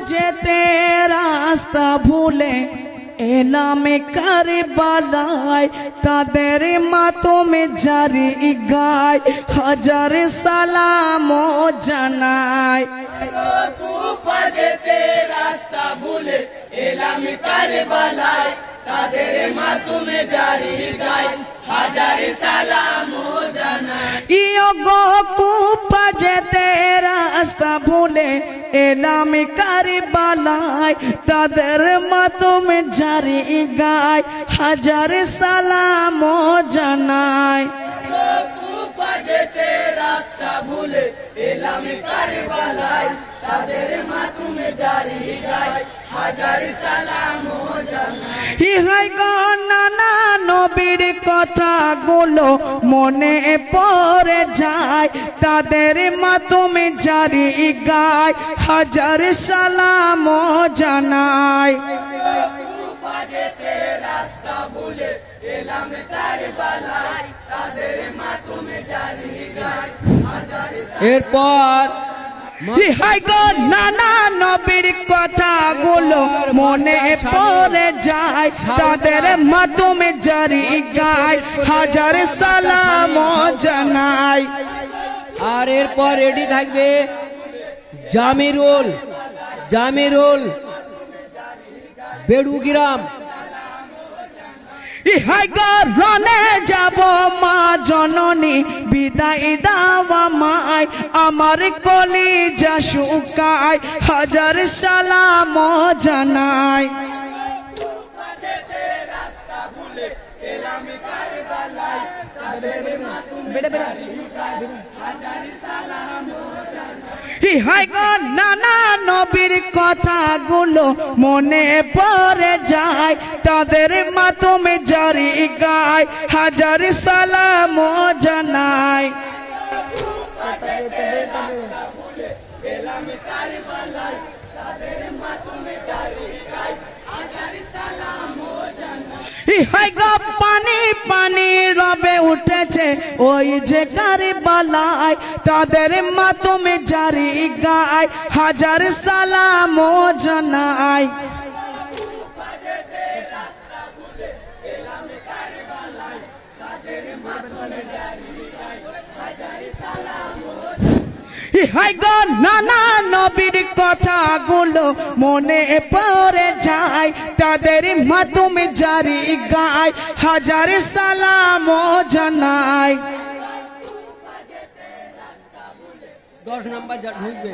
যেতে রাস্তা ভুলে এলাম কারবালায় তাদের মাতমে জারি গায় হাজার সালাম জানাই কুফা যেতে রাস্তা ভুলে এলাম কারবালায় তাদের মাতমে জারি গায় হাজার সালাম জানাই ইয়ো গো কুফা যেতে রাস্তা ভুলে এলাম কারবালায় তাদের মাতমে জারি গায় হাজার সালাম জানাই কুফা যেতে রাস্তা ভুলে এলাম কারবালায় তাদের মাতমে জারি গায় হাজার সালাম জানাই ইহাই গো নানা নবীর কথাগুলো মনে পড়ে যায় তাদের মাতমে জারি গায় হাজার সালাম জানাই কুফা যেতে রাস্তা ভুলে এলাম কারবালায় তাদের মাতমে জারি গায় হাজার এরপর ইহাই গো নানা নবীর কথাগুলো মনে পড়ে যায় তাদের মাতমে জারি গায় হাজার সালাম জানাই আর এরপর রেডি থাকবে জামিরুল বেড়ুগ্রাম ইহাই গো রনে যাব মা জননী বিদায় দাওয়া মায় আমার কলিজা শুকায় হাজার সালাম জানাই ইহাই গো নানা নবীর কথাগুলো মনে পড়ে যায় তাদের মাতমে জারি গায় হাজার সালাম জানাই ইহাই গো পানি পানি রবে উঠেছে ওই যে কারবালায় তাদের মাতমে জারি গায় হাজার সালাম জানাই ইহাই গো নানা নবীর কথাগুলো মনে পড়ে যায় তাদের মাতমে জারি গায় হাজার সালাম জানাই 10 নম্বর ঢুকবে